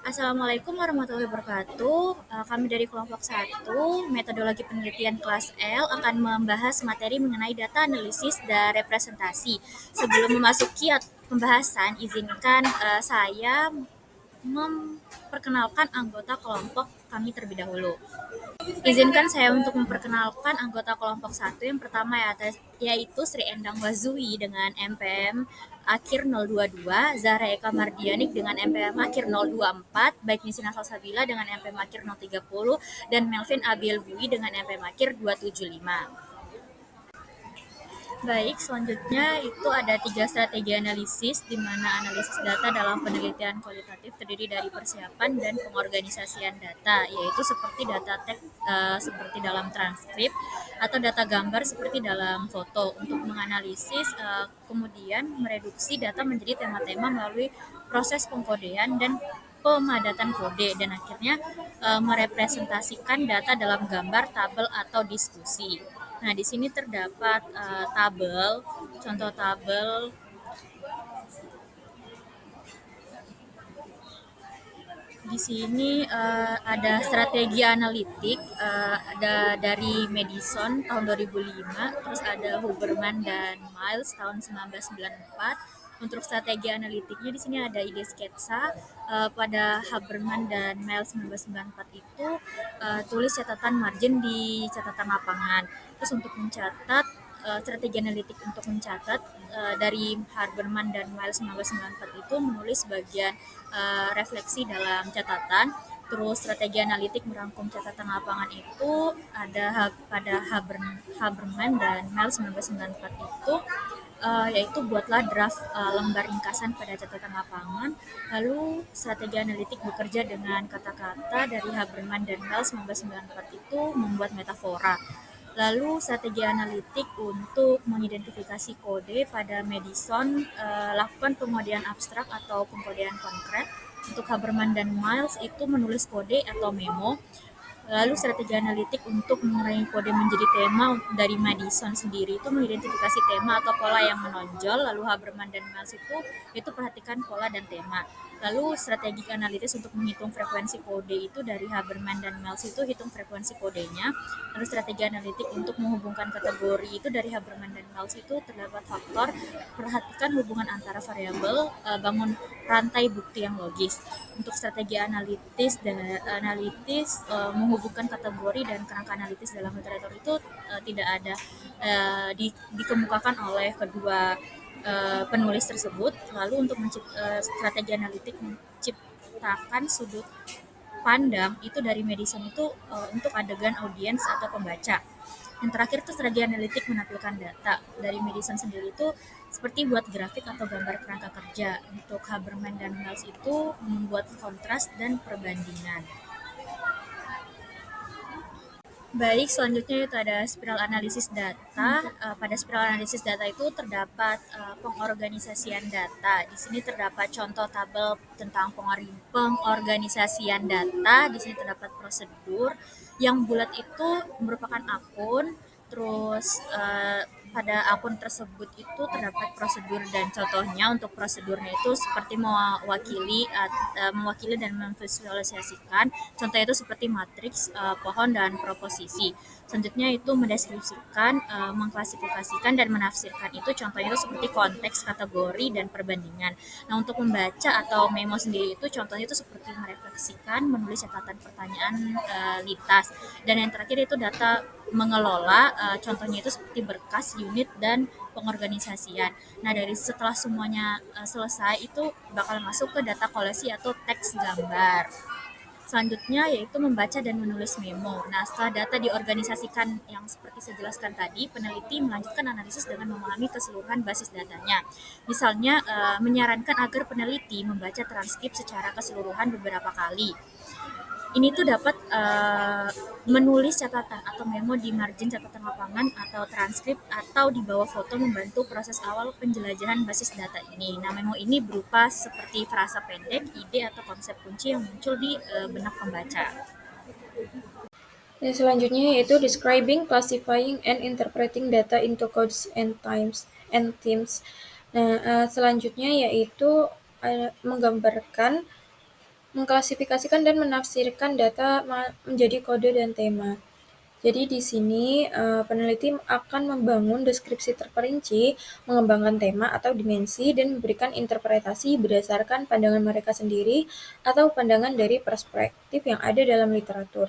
Assalamualaikum warahmatullahi wabarakatuh. Kami dari kelompok 1, metodologi penelitian kelas L akan membahas materi mengenai data analisis dan representasi. Sebelum memasuki pembahasan, izinkan saya memperkenalkan anggota kelompok kami terlebih dahulu. Izinkan saya untuk memperkenalkan anggota kelompok 1 yang pertama yaitu Sri Endang Wazui dengan MPM akhir 022, Zahra Eka Mardianik dengan MPM akhir 024, baik Nisina Salsabila dengan MPM akhir 030, dan Melvin Abiel Bui dengan MPM akhir 275. Baik, selanjutnya itu ada 3 strategi analisis, di mana analisis data dalam penelitian kualitatif terdiri dari persiapan dan pengorganisasian data, yaitu seperti data teks seperti dalam transkrip atau data gambar seperti dalam foto. Untuk menganalisis, kemudian mereduksi data menjadi tema-tema melalui proses pengkodean dan pemadatan kode, dan akhirnya merepresentasikan data dalam gambar, tabel, atau diskusi. Nah, di sini terdapat tabel, contoh tabel. Di sini ada strategi analitik, ada dari Madison tahun 2005, terus ada Huberman dan Miles tahun 1994. Untuk strategi analitiknya di sini ada ide sketsa. Pada Huberman dan Miles 1994 itu tulis catatan margin di catatan lapangan. Terus untuk mencatat strategi analitik untuk mencatat dari Huberman dan Miles 1994 itu menulis bagian refleksi dalam catatan. Terus strategi analitik merangkum catatan lapangan itu ada pada Haberman dan Miles 1994 itu yaitu buatlah draft lembar ringkasan pada catatan lapangan. Lalu strategi analitik bekerja dengan kata-kata dari Haberman dan Miles 1994 itu membuat metafora. Lalu strategi analitik untuk mengidentifikasi kode pada Madison lakukan pengodean abstrak atau pengkodean konkret. Untuk Haberman dan Miles itu menulis kode atau memo. Lalu strategi analitik untuk mengurangi kode menjadi tema dari Madison sendiri itu mengidentifikasi tema atau pola yang menonjol. Lalu Haberman dan Miles itu perhatikan pola dan tema. Lalu strategi analitis untuk menghitung frekuensi kode itu dari Haberman dan Miles itu hitung frekuensi kodenya. Lalu strategi analitik untuk menghubungkan kategori itu dari Haberman dan Miles itu terdapat faktor perhatikan hubungan antara variabel, bangun rantai bukti yang logis. Untuk strategi analitis menghubungkan kategori dan kerangka analitis dalam literatur itu tidak ada dikemukakan oleh kedua penulis tersebut. Lalu untuk strategi analitik menciptakan sudut pandang itu dari Madison itu untuk adegan audiens atau pembaca. Yang terakhir itu strategi analitik menampilkan data. Dari Madison sendiri itu seperti buat grafik atau gambar kerangka kerja. Untuk Haberman dan Miles itu membuat kontras dan perbandingan. Baik, selanjutnya itu ada spiral analisis data. Pada spiral analisis data itu terdapat pengorganisasian data. Di sini terdapat contoh tabel tentang pengorganisasian data. Di sini terdapat prosedur. Yang bulat itu merupakan akun. Terus pada akun tersebut itu terdapat prosedur dan contohnya. Untuk prosedurnya itu seperti mewakili dan memvisualisasikan. Contohnya itu seperti matriks, pohon, dan proposisi. Selanjutnya itu mendeskripsikan, mengklasifikasikan, dan menafsirkan. Itu contohnya itu seperti konteks, kategori, dan perbandingan. Nah, untuk membaca atau memo sendiri itu contohnya itu seperti merefleksikan, menulis catatan pertanyaan lintas. Dan yang terakhir itu data mengelola, contohnya itu seperti berkas, unit, dan pengorganisasian. Nah, dari setelah semuanya selesai itu bakal masuk ke data kolasi atau teks gambar. Selanjutnya yaitu membaca dan menulis memo. Nah, setelah data diorganisasikan yang seperti saya jelaskan tadi, peneliti melanjutkan analisis dengan memahami keseluruhan basis datanya. Misalnya, menyarankan agar peneliti membaca transkrip secara keseluruhan beberapa kali. Ini tuh dapat menulis catatan atau memo di margin catatan lapangan atau transkrip atau di bawah foto membantu proses awal penjelajahan basis data ini. Nah, memo ini berupa seperti frasa pendek, ide atau konsep kunci yang muncul di benak pembaca. Dan selanjutnya yaitu describing, classifying, and interpreting data into codes and themes. Nah, selanjutnya yaitu menggambarkan mengklasifikasikan dan menafsirkan data menjadi kode dan tema. Jadi di sini peneliti akan membangun deskripsi terperinci, mengembangkan tema atau dimensi, dan memberikan interpretasi berdasarkan pandangan mereka sendiri atau pandangan dari perspektif yang ada dalam literatur.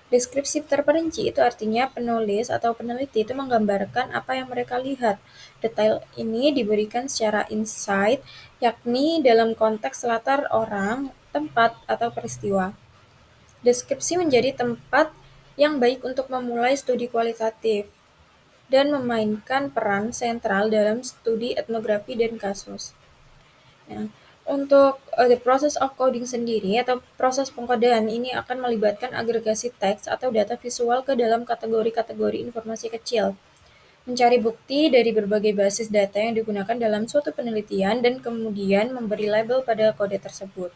Deskripsi terperinci itu artinya penulis atau peneliti itu menggambarkan apa yang mereka lihat. Detail ini diberikan secara insight, yakni dalam konteks latar orang, tempat, atau peristiwa. Deskripsi menjadi tempat yang baik untuk memulai studi kualitatif dan memainkan peran sentral dalam studi etnografi dan kasus. Nah, untuk the process of coding sendiri atau proses pengkodean ini akan melibatkan agregasi teks atau data visual ke dalam kategori-kategori informasi kecil, mencari bukti dari berbagai basis data yang digunakan dalam suatu penelitian, dan kemudian memberi label pada kode tersebut.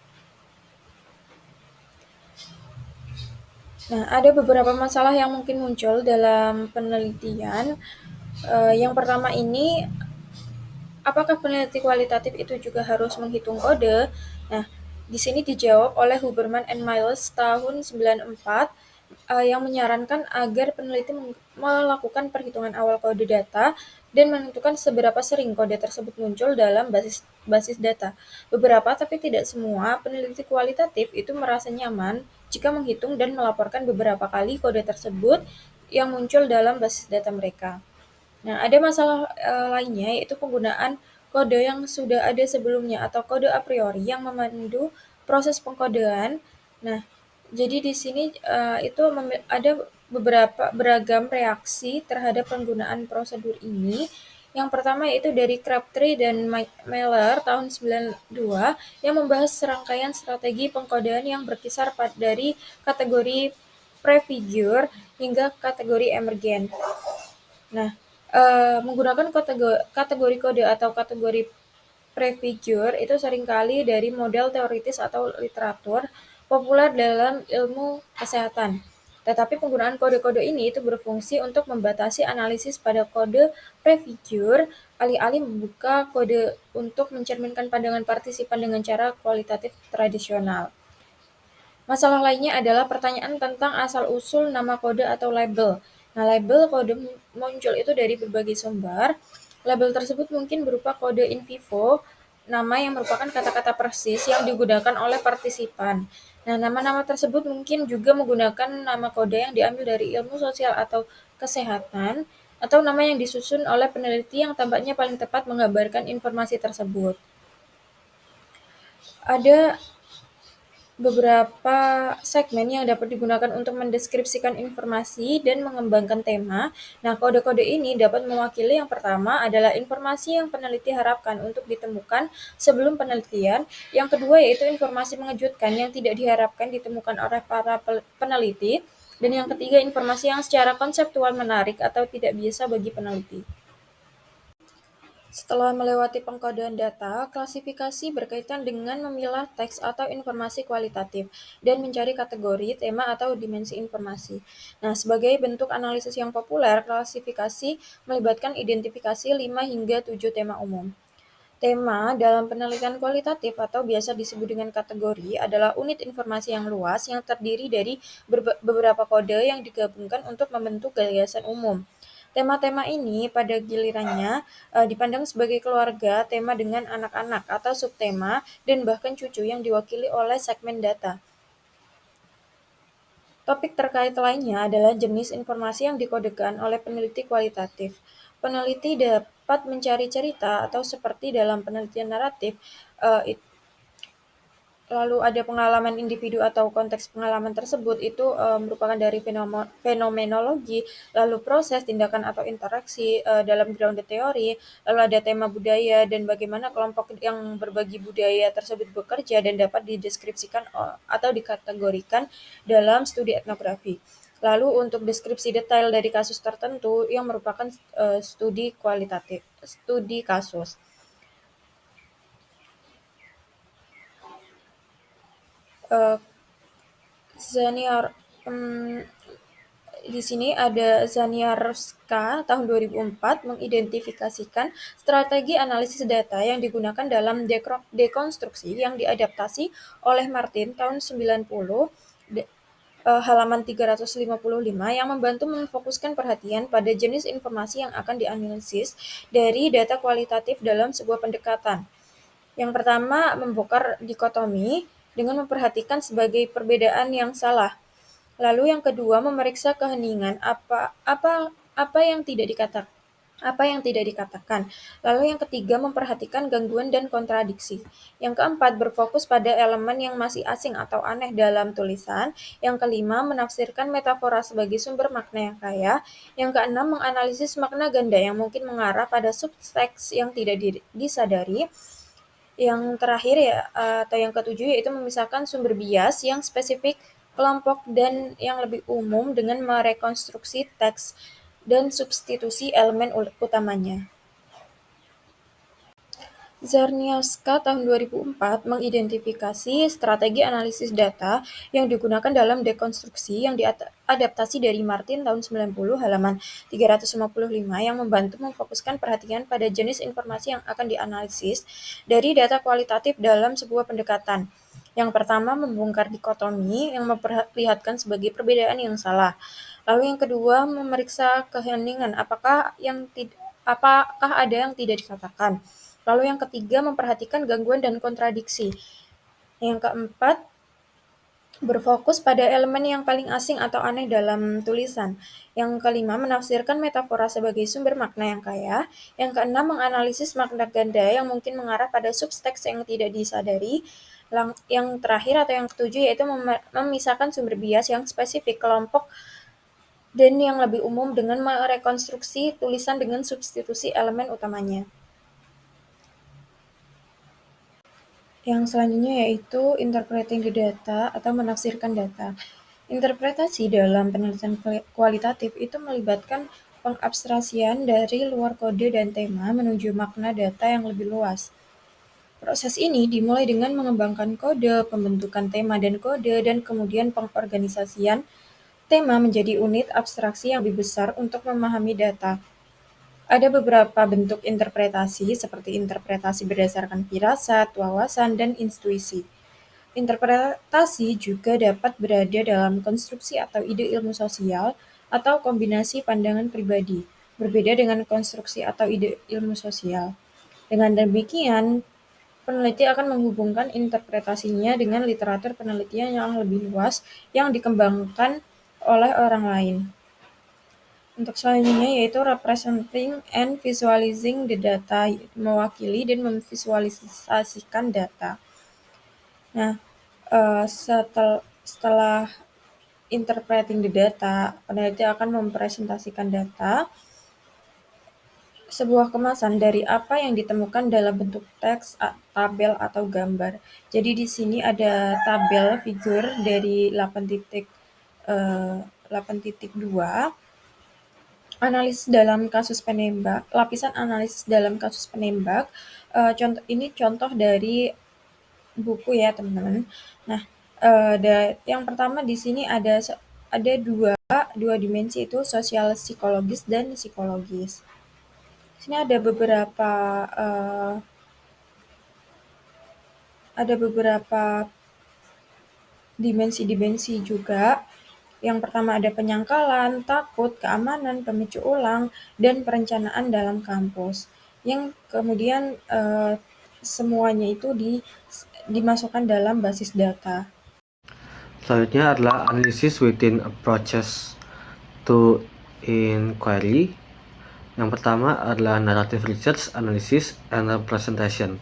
Nah, ada beberapa masalah yang mungkin muncul dalam penelitian. Yang pertama ini, apakah peneliti kualitatif itu juga harus menghitung kode? Nah, di sini dijawab oleh Huberman and Miles tahun 94 yang menyarankan agar peneliti melakukan perhitungan awal kode data dan menentukan seberapa sering kode tersebut muncul dalam basis data. Beberapa, tapi tidak semua, peneliti kualitatif itu merasa nyaman jika menghitung dan melaporkan beberapa kali kode tersebut yang muncul dalam basis data mereka. Nah, ada masalah lainnya, yaitu penggunaan kode yang sudah ada sebelumnya atau kode a priori yang memandu proses pengkodean. Nah, jadi di sini itu ada beberapa beragam reaksi terhadap penggunaan prosedur ini. Yang pertama yaitu dari Crabtree dan Mailer tahun 92 yang membahas serangkaian strategi pengkodean yang berkisar dari kategori prefigure hingga kategori emergen. Nah, menggunakan kategori kode atau kategori prefigure itu seringkali dari model teoritis atau literatur populer dalam ilmu kesehatan. Tetapi penggunaan kode-kode ini itu berfungsi untuk membatasi analisis pada kode prefigure, alih-alih membuka kode untuk mencerminkan pandangan partisipan dengan cara kualitatif tradisional. Masalah lainnya adalah pertanyaan tentang asal-usul nama kode atau label. Nah, label kode muncul itu dari berbagai sumber. Label tersebut mungkin berupa kode in vivo, nama yang merupakan kata-kata persis yang digunakan oleh partisipan. Nah, nama-nama tersebut mungkin juga menggunakan nama kode yang diambil dari ilmu sosial atau kesehatan, atau nama yang disusun oleh peneliti yang tampaknya paling tepat menggambarkan informasi tersebut. Ada beberapa segmen yang dapat digunakan untuk mendeskripsikan informasi dan mengembangkan tema. Nah, kode-kode ini dapat mewakili yang pertama adalah informasi yang peneliti harapkan untuk ditemukan sebelum penelitian. Yang kedua yaitu informasi mengejutkan yang tidak diharapkan ditemukan oleh para peneliti. Dan yang ketiga, informasi yang secara konseptual menarik atau tidak biasa bagi peneliti. Setelah melewati pengkodean data, klasifikasi berkaitan dengan memilah teks atau informasi kualitatif dan mencari kategori, tema, atau dimensi informasi. Nah, sebagai bentuk analisis yang populer, klasifikasi melibatkan identifikasi 5 hingga 7 tema umum. Tema dalam penelitian kualitatif atau biasa disebut dengan kategori adalah unit informasi yang luas yang terdiri dari beberapa kode yang digabungkan untuk membentuk gagasan umum. Tema-tema ini pada gilirannya dipandang sebagai keluarga tema dengan anak-anak atau subtema dan bahkan cucu yang diwakili oleh segmen data. Topik terkait lainnya adalah jenis informasi yang dikodekan oleh peneliti kualitatif. Peneliti dapat mencari cerita atau seperti dalam penelitian naratif, lalu ada pengalaman individu atau konteks pengalaman tersebut itu merupakan dari fenomenologi, lalu proses, tindakan atau interaksi dalam grounded teori, lalu ada tema budaya dan bagaimana kelompok yang berbagi budaya tersebut bekerja dan dapat dideskripsikan atau dikategorikan dalam studi etnografi. Lalu untuk deskripsi detail dari kasus tertentu yang merupakan studi kualitatif, studi kasus. Zaniar, di sini ada Zaniarska tahun 2004 mengidentifikasikan strategi analisis data yang digunakan dalam dekonstruksi yang diadaptasi oleh Martin tahun 90 halaman 355 yang membantu memfokuskan perhatian pada jenis informasi yang akan dianalisis dari data kualitatif dalam sebuah pendekatan. Yang pertama, membongkar dikotomi dengan memperhatikan sebagai perbedaan yang salah. Lalu yang kedua, memeriksa keheningan apa yang tidak dikatakan. Lalu yang ketiga, memperhatikan gangguan dan kontradiksi. Yang keempat, berfokus pada elemen yang masih asing atau aneh dalam tulisan. Yang kelima, menafsirkan metafora sebagai sumber makna yang kaya. Yang keenam, menganalisis makna ganda yang mungkin mengarah pada subteks yang tidak disadari. Yang terakhir atau yang ketujuh yaitu memisahkan sumber bias yang spesifik, kelompok, dan yang lebih umum dengan merekonstruksi teks dan substitusi elemen utamanya. Czerniawska tahun 2004 mengidentifikasi strategi analisis data yang digunakan dalam dekonstruksi yang diadaptasi dari Martin tahun 90 halaman 355 yang membantu memfokuskan perhatian pada jenis informasi yang akan dianalisis dari data kualitatif dalam sebuah pendekatan. Yang pertama, membongkar dikotomi yang memperlihatkan sebagai perbedaan yang salah. Lalu yang kedua, memeriksa keheningan apakah ada yang tidak dikatakan. Lalu yang ketiga, memperhatikan gangguan dan kontradiksi. Yang keempat, berfokus pada elemen yang paling asing atau aneh dalam tulisan. Yang kelima, menafsirkan metafora sebagai sumber makna yang kaya. Yang keenam, menganalisis makna ganda yang mungkin mengarah pada subteks yang tidak disadari. Yang terakhir atau yang ketujuh yaitu memisahkan sumber bias yang spesifik, kelompok, dan yang lebih umum dengan merekonstruksi tulisan dengan substitusi elemen utamanya. Yang selanjutnya yaitu interpreting the data atau menafsirkan data. Interpretasi dalam penelitian kualitatif itu melibatkan pengabstraksian dari luar kode dan tema menuju makna data yang lebih luas. Proses ini dimulai dengan mengembangkan kode, pembentukan tema dan kode, dan kemudian pengorganisasian tema menjadi unit abstraksi yang lebih besar untuk memahami data. Ada beberapa bentuk interpretasi, seperti interpretasi berdasarkan firasat, wawasan, dan intuisi. Interpretasi juga dapat berada dalam konstruksi atau ide ilmu sosial, atau kombinasi pandangan pribadi, berbeda dengan konstruksi atau ide ilmu sosial. Dengan demikian, peneliti akan menghubungkan interpretasinya dengan literatur penelitian yang lebih luas yang dikembangkan oleh orang lain. Untuk selanjutnya yaitu representing and visualizing the data, mewakili dan memvisualisasikan data. Nah, setelah interpreting the data, peneliti akan mempresentasikan data, sebuah kemasan dari apa yang ditemukan dalam bentuk teks, tabel, atau gambar. Jadi di sini ada tabel figur dari 8.2. Analisis dalam kasus penembak, lapisan analisis dalam kasus penembak. Contoh dari buku ya teman-teman. Nah, yang pertama di sini ada dua dimensi, itu sosial psikologis dan psikologis. Di sini ada beberapa dimensi juga. Yang pertama ada penyangkalan, takut, keamanan, pemicu ulang, dan perencanaan dalam kampus. Yang kemudian semuanya itu dimasukkan dalam basis data. Selanjutnya adalah analysis within approaches to inquiry. Yang pertama adalah narrative research, analysis, and representation.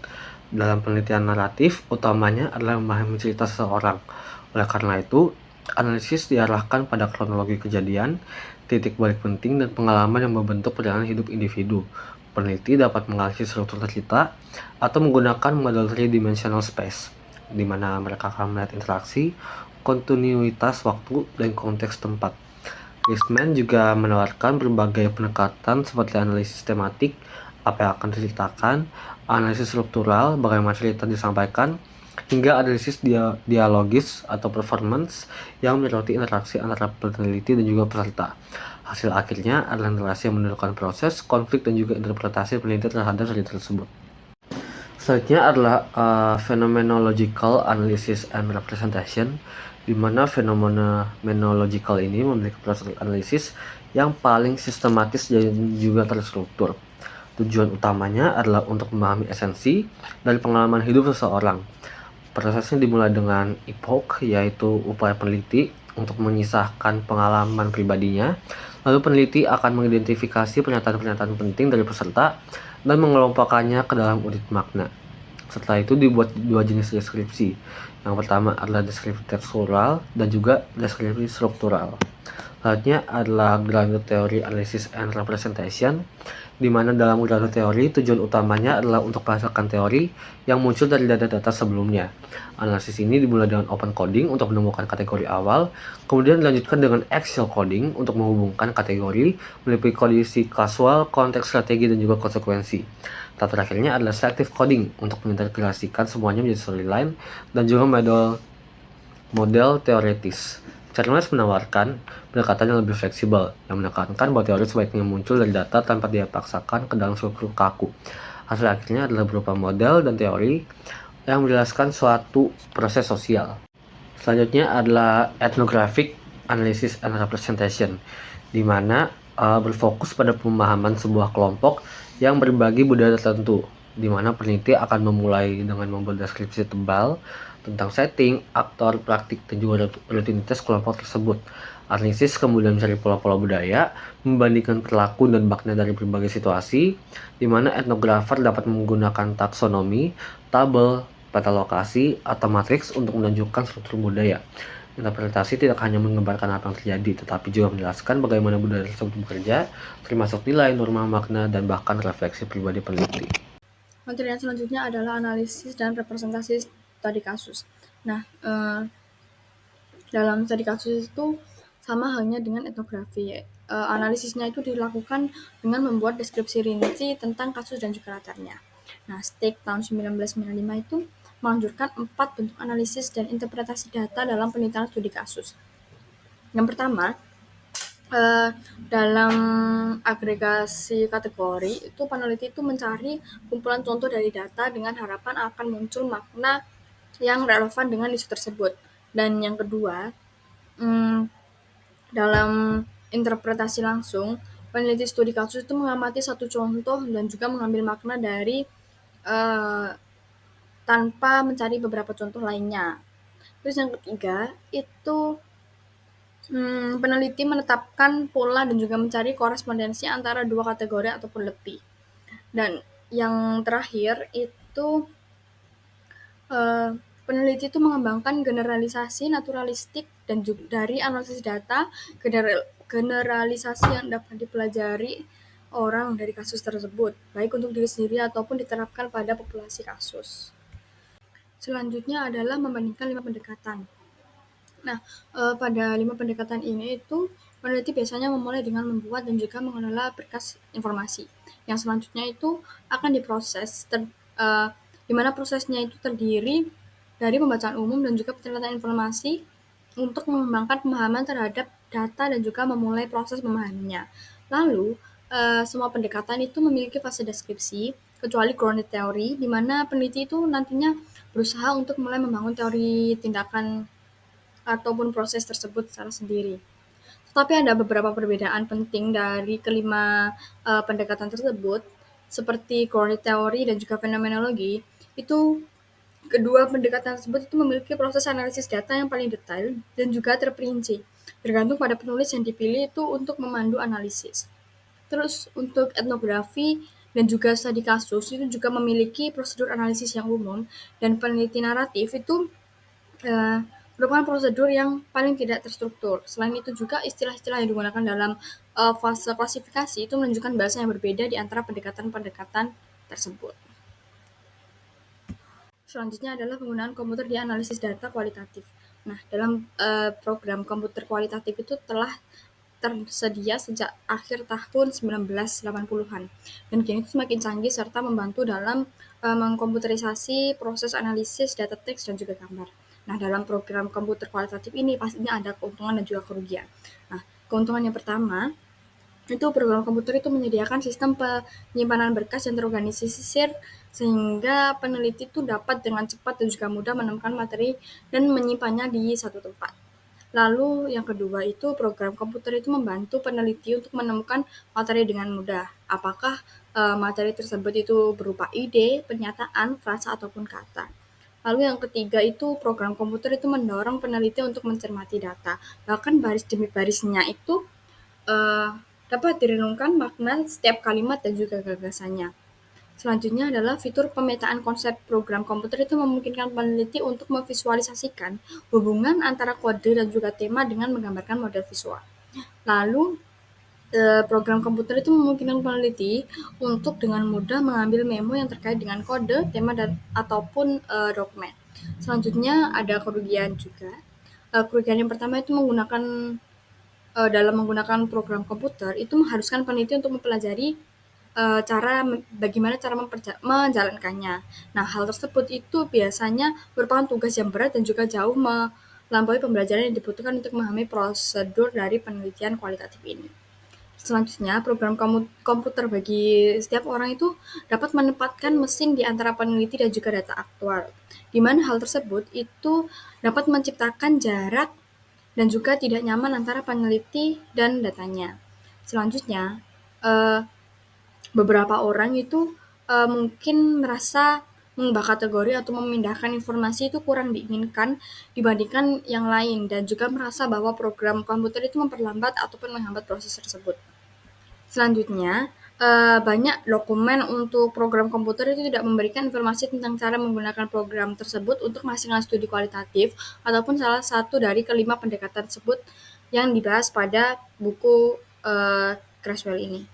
Dalam penelitian naratif, utamanya adalah memahami cerita seseorang. Oleh karena itu, analisis diarahkan pada kronologi kejadian, titik balik penting, dan pengalaman yang membentuk perjalanan hidup individu. Peneliti dapat menganalisis struktur cerita atau menggunakan model three-dimensional space, di mana mereka akan melihat interaksi, kontinuitas waktu, dan konteks tempat. Eastman juga menawarkan berbagai pendekatan seperti analisis tematik, apa yang akan diceritakan, analisis struktural, bagaimana cerita disampaikan, hingga analisis dialogis atau performance yang menyoroti interaksi antara peneliti dan juga peserta. Hasil akhirnya adalah narasi yang menunjukkan proses, konflik, dan juga interpretasi peneliti terhadap cerita tersebut. Selanjutnya adalah phenomenological analysis and representation, di mana phenomenological ini memiliki proses analisis yang paling sistematis dan juga terstruktur. Tujuan utamanya adalah untuk memahami esensi dari pengalaman hidup seseorang. Prosesnya dimulai dengan epoch, yaitu upaya peneliti untuk menyisahkan pengalaman pribadinya. Lalu peneliti akan mengidentifikasi pernyataan-pernyataan penting dari peserta dan mengelompokkannya ke dalam unit makna. Setelah itu dibuat dua jenis deskripsi. Yang pertama adalah deskripsi tekstural dan juga deskripsi struktural. Selanjutnya adalah grounded theory analysis and representation, di mana dalam grounded theory tujuan utamanya adalah untuk menghasilkan teori yang muncul dari data-data sebelumnya. Analisis ini dimulai dengan open coding untuk menemukan kategori awal, kemudian dilanjutkan dengan axial coding untuk menghubungkan kategori, meliputi kondisi kasual, konteks, strategi, dan juga konsekuensi. Tahap terakhirnya adalah selective coding untuk mengintegrasikan semuanya menjadi storyline dan juga model teoretis. Charles menawarkan pendekatan yang lebih fleksibel, yang menekankan bahwa teori sebaiknya muncul dari data tanpa dipaksakan ke dalam struktur kaku. Hasil akhirnya adalah berupa model dan teori yang menjelaskan suatu proses sosial. Selanjutnya adalah ethnographic analysis and representation, di mana berfokus pada pemahaman sebuah kelompok yang berbagi budaya tertentu, di mana peneliti akan memulai dengan membuat deskripsi tebal tentang setting, aktor, praktik, dan juga rutinitas kelompok tersebut. Analisis kemudian mencari pola-pola budaya, membandingkan perilaku dan makna dari berbagai situasi, di mana etnografer dapat menggunakan taksonomi, tabel, peta lokasi, atau matriks untuk menunjukkan struktur budaya. Interpretasi tidak hanya menggambarkan apa yang terjadi, tetapi juga menjelaskan bagaimana budaya tersebut bekerja, termasuk nilai, norma, makna, dan bahkan refleksi pribadi peneliti. Materi yang selanjutnya adalah analisis dan representasi studi kasus. Nah, dalam studi kasus itu sama halnya dengan etnografi. Analisisnya itu dilakukan dengan membuat deskripsi rinci tentang kasus dan juga latarnya. Nah, Stake tahun 1995 itu menganjurkan 4 bentuk analisis dan interpretasi data dalam penelitian studi kasus. Yang pertama, dalam agregasi kategori itu peneliti itu mencari kumpulan contoh dari data dengan harapan akan muncul makna yang relevan dengan isu tersebut. Dan yang kedua, dalam interpretasi langsung, peneliti studi kasus itu mengamati satu contoh dan juga mengambil makna dari tanpa mencari beberapa contoh lainnya. Terus yang ketiga, itu peneliti menetapkan pola dan juga mencari korespondensi antara dua kategori ataupun lebih. Dan yang terakhir itu peneliti itu mengembangkan generalisasi naturalistik dan juga dari analisis data, generalisasi yang dapat dipelajari orang dari kasus tersebut, baik untuk diri sendiri ataupun diterapkan pada populasi kasus. Selanjutnya adalah membandingkan 5 pendekatan. Nah, pada 5 pendekatan ini itu peneliti biasanya memulai dengan membuat dan juga mengelola berkas informasi. Yang selanjutnya itu akan diproses, di mana prosesnya itu terdiri dari pembacaan umum dan juga pencatatan informasi untuk mengembangkan pemahaman terhadap data dan juga memulai proses memahaminya. Lalu, semua pendekatan itu memiliki fase deskripsi, kecuali grounded theory, di mana peneliti itu nantinya berusaha untuk mulai membangun teori tindakan ataupun proses tersebut secara sendiri. Tetapi ada beberapa perbedaan penting dari kelima pendekatan tersebut, seperti grounded theory dan juga fenomenologi. Itu kedua pendekatan tersebut itu memiliki proses analisis data yang paling detail dan juga terperinci, tergantung pada penulis yang dipilih itu untuk memandu analisis. Terus untuk etnografi dan juga studi kasus itu juga memiliki prosedur analisis yang umum, dan peneliti naratif itu merupakan prosedur yang paling tidak terstruktur. Selain itu juga istilah-istilah yang digunakan dalam fase klasifikasi itu menunjukkan bahasa yang berbeda di antara pendekatan-pendekatan tersebut. Selanjutnya adalah penggunaan komputer di analisis data kualitatif. Nah, dalam program komputer kualitatif itu telah tersedia sejak akhir tahun 1980-an dan kini itu semakin canggih serta membantu dalam mengkomputerisasi proses analisis data teks dan juga gambar. Nah, dalam program komputer kualitatif ini pastinya ada keuntungan dan juga kerugian. Nah, keuntungan yang pertama itu program komputer itu menyediakan sistem penyimpanan berkas yang terorganisir sehingga peneliti itu dapat dengan cepat dan juga mudah menemukan materi dan menyimpannya di satu tempat. Lalu yang kedua itu program komputer itu membantu peneliti untuk menemukan materi dengan mudah. Apakah materi tersebut itu berupa ide, pernyataan, frasa ataupun kata. Lalu yang ketiga itu program komputer itu mendorong peneliti untuk mencermati data. Bahkan baris demi barisnya itu eh, dapat direnungkan makna setiap kalimat dan juga gagasannya. Selanjutnya adalah fitur pemetaan konsep program komputer itu memungkinkan peneliti untuk memvisualisasikan hubungan antara kode dan juga tema dengan menggambarkan model visual. Lalu program komputer itu memungkinkan peneliti untuk dengan mudah mengambil memo yang terkait dengan kode, tema dan ataupun dokumen. Selanjutnya ada kerugian juga. Kerugian yang pertama itu dalam menggunakan program komputer itu mengharuskan peneliti untuk mempelajari bagaimana cara menjalankannya. Nah, hal tersebut itu biasanya merupakan tugas yang berat dan juga jauh melampaui pembelajaran yang dibutuhkan untuk memahami prosedur dari penelitian kualitatif ini. Selanjutnya, program komputer bagi setiap orang itu dapat menempatkan mesin di antara peneliti dan juga data aktual, di mana hal tersebut itu dapat menciptakan jarak dan juga tidak nyaman antara peneliti dan datanya. Selanjutnya, eh, beberapa orang itu mungkin merasa mengubah kategori atau memindahkan informasi itu kurang diinginkan dibandingkan yang lain dan juga merasa bahwa program komputer itu memperlambat ataupun menghambat proses tersebut. Selanjutnya, banyak dokumen untuk program komputer itu tidak memberikan informasi tentang cara menggunakan program tersebut untuk menghasilkan studi kualitatif ataupun salah satu dari kelima pendekatan tersebut yang dibahas pada buku Creswell ini.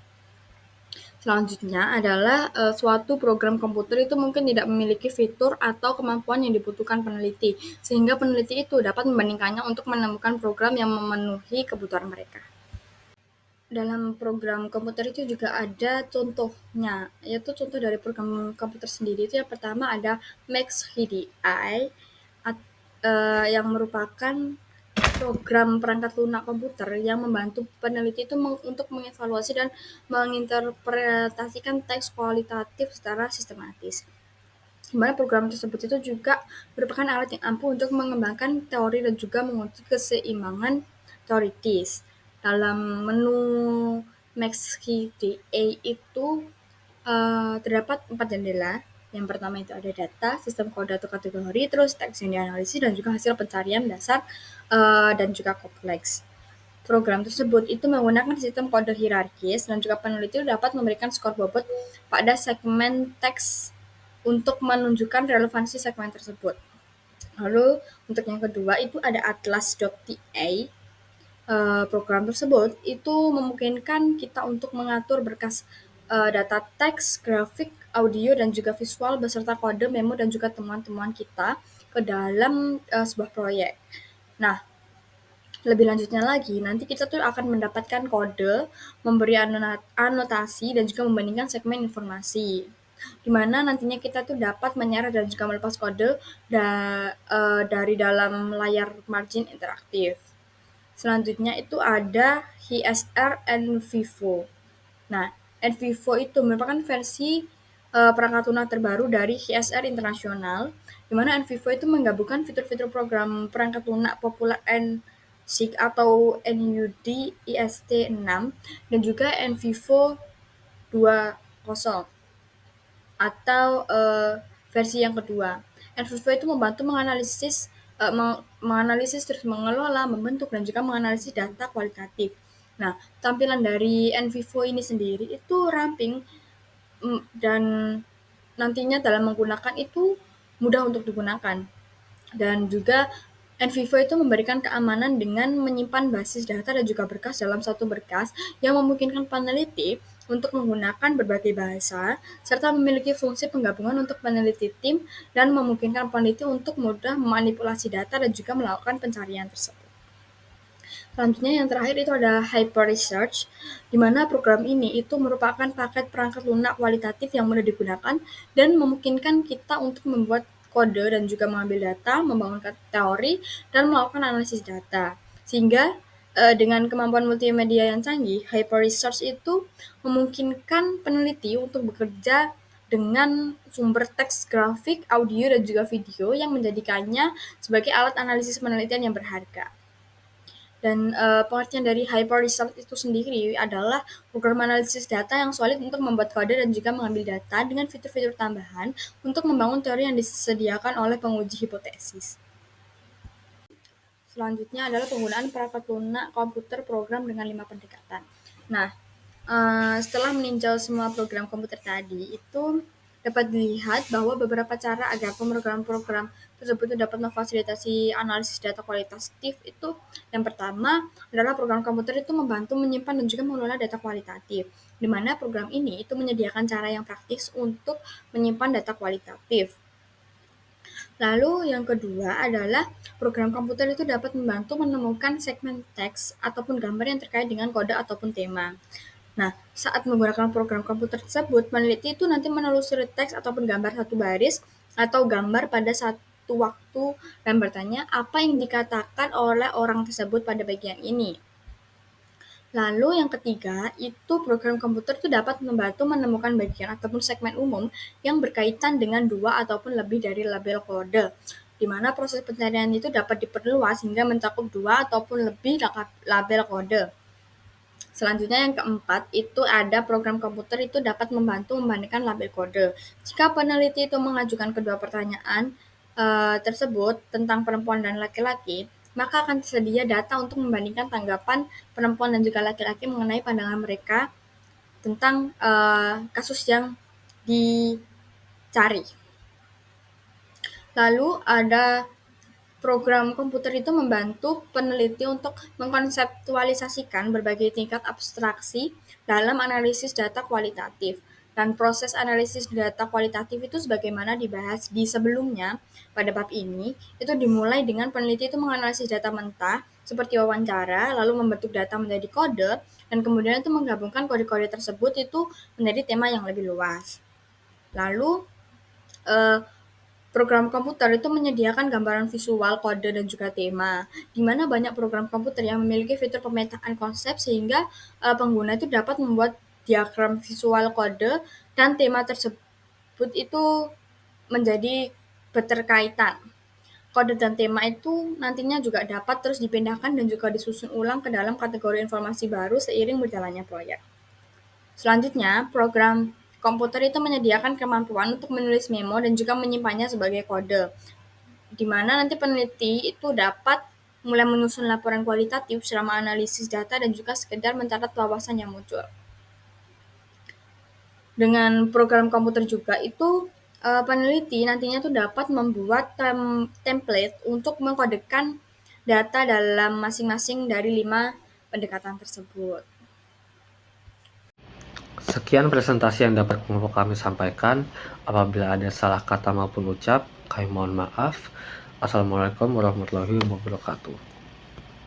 Selanjutnya adalah suatu program komputer itu mungkin tidak memiliki fitur atau kemampuan yang dibutuhkan peneliti, sehingga peneliti itu dapat membandingkannya untuk menemukan program yang memenuhi kebutuhan mereka. Dalam program komputer itu juga ada contohnya, yaitu contoh dari program komputer sendiri itu yang pertama ada MaxHDI yang merupakan program perangkat lunak komputer yang membantu peneliti itu untuk mengevaluasi dan menginterpretasikan teks kualitatif secara sistematis. Di mana program tersebut itu juga merupakan alat yang ampuh untuk mengembangkan teori dan juga menguji keseimbangan teoritis. Dalam menu MaxHDA itu terdapat 4 jendela. Yang pertama itu ada data, sistem kode atau kategori, terus teks yang dianalisis dan juga hasil pencarian dasar dan juga kompleks. Program tersebut itu menggunakan sistem kode hierarkis dan juga peneliti dapat memberikan skor bobot pada segmen teks untuk menunjukkan relevansi segmen tersebut. Lalu untuk yang kedua itu ada atlas.ta. Program tersebut itu memungkinkan kita untuk mengatur berkas data teks, grafik, audio, dan juga visual beserta kode, memo, dan juga temuan-temuan kita ke dalam sebuah proyek. Nah, lebih lanjutnya lagi, nanti kita tuh akan mendapatkan kode, memberi anotasi, dan juga membandingkan segmen informasi. Di mana nantinya kita tuh dapat menyeret dan juga melepas kode dari dalam layar margin interaktif. Selanjutnya itu ada HSR NVivo. Nah, NVivo itu merupakan versi perangkat lunak terbaru dari HSR Internasional, di mana NVivo itu menggabungkan fitur-fitur program perangkat lunak populer NSIC atau NUD IST6 dan juga NVivo 2.0 atau versi yang kedua. NVivo itu membantu menganalisis terus mengelola, membentuk dan juga menganalisis data kualitatif. Nah, tampilan dari NVivo ini sendiri itu ramping dan nantinya dalam menggunakan itu mudah untuk digunakan. Dan juga NVivo itu memberikan keamanan dengan menyimpan basis data dan juga berkas dalam satu berkas yang memungkinkan peneliti untuk menggunakan berbagai bahasa serta memiliki fungsi penggabungan untuk peneliti tim dan memungkinkan peneliti untuk mudah memanipulasi data dan juga melakukan pencarian tersebut. Selanjutnya yang terakhir itu ada Hyper Research, di mana program ini itu merupakan paket perangkat lunak kualitatif yang mudah digunakan dan memungkinkan kita untuk membuat kode dan juga mengambil data, membangun teori, dan melakukan analisis data. Sehingga dengan kemampuan multimedia yang canggih, Hyper Research itu memungkinkan peneliti untuk bekerja dengan sumber teks, grafik, audio, dan juga video yang menjadikannya sebagai alat analisis penelitian yang berharga. Dan pengertian dari Hyper Research itu sendiri adalah program analisis data yang solid untuk membuat kode dan juga mengambil data dengan fitur-fitur tambahan untuk membangun teori yang disediakan oleh penguji hipotesis. Selanjutnya adalah penggunaan perangkat lunak komputer program dengan 5 pendekatan. Nah, setelah meninjau semua program komputer tadi, itu dapat dilihat bahwa beberapa cara agar program-program tersebut dapat memfasilitasi analisis data kualitatif itu yang pertama adalah program komputer itu membantu menyimpan dan juga mengelola data kualitatif, di mana program ini itu menyediakan cara yang praktis untuk menyimpan data kualitatif. Lalu yang kedua adalah program komputer itu dapat membantu menemukan segmen teks ataupun gambar yang terkait dengan kode ataupun tema. Nah, saat menggunakan program komputer tersebut, peneliti itu nanti menelusuri teks ataupun gambar satu baris atau gambar pada satu waktu dan bertanya apa yang dikatakan oleh orang tersebut pada bagian ini. Lalu yang ketiga, itu program komputer itu dapat membantu menemukan bagian ataupun segmen umum yang berkaitan dengan dua ataupun lebih dari label kode, di mana proses pencarian itu dapat diperluas hingga mencakup dua ataupun lebih label kode. Selanjutnya yang keempat, itu ada program komputer itu dapat membantu membandingkan label kode. Jika peneliti itu mengajukan kedua pertanyaan tersebut tentang perempuan dan laki-laki, maka akan tersedia data untuk membandingkan tanggapan perempuan dan juga laki-laki mengenai pandangan mereka tentang kasus yang dicari. Lalu ada program komputer itu membantu peneliti untuk mengkonseptualisasikan berbagai tingkat abstraksi dalam analisis data kualitatif. Dan proses analisis data kualitatif itu sebagaimana dibahas di sebelumnya pada bab ini, itu dimulai dengan peneliti itu menganalisis data mentah seperti wawancara, lalu membentuk data menjadi kode, dan kemudian itu menggabungkan kode-kode tersebut itu menjadi tema yang lebih luas. Lalu program komputer itu menyediakan gambaran visual, kode, dan juga tema, di mana banyak program komputer yang memiliki fitur pemetaan konsep sehingga pengguna itu dapat membuat diagram visual kode dan tema tersebut itu menjadi berterkaitan. Kode dan tema itu nantinya juga dapat terus dipindahkan dan juga disusun ulang ke dalam kategori informasi baru seiring berjalannya proyek. Selanjutnya, program komputer itu menyediakan kemampuan untuk menulis memo dan juga menyimpannya sebagai kode, di mana nanti peneliti itu dapat mulai menyusun laporan kualitatif selama analisis data dan juga sekedar mencatat wawasan yang muncul. Dengan program komputer juga itu peneliti nantinya tuh dapat membuat template untuk mengkodekan data dalam masing-masing dari 5 pendekatan tersebut. Sekian presentasi yang dapat kami sampaikan. Apabila ada salah kata maupun ucap, kami mohon maaf. Assalamualaikum warahmatullahi wabarakatuh.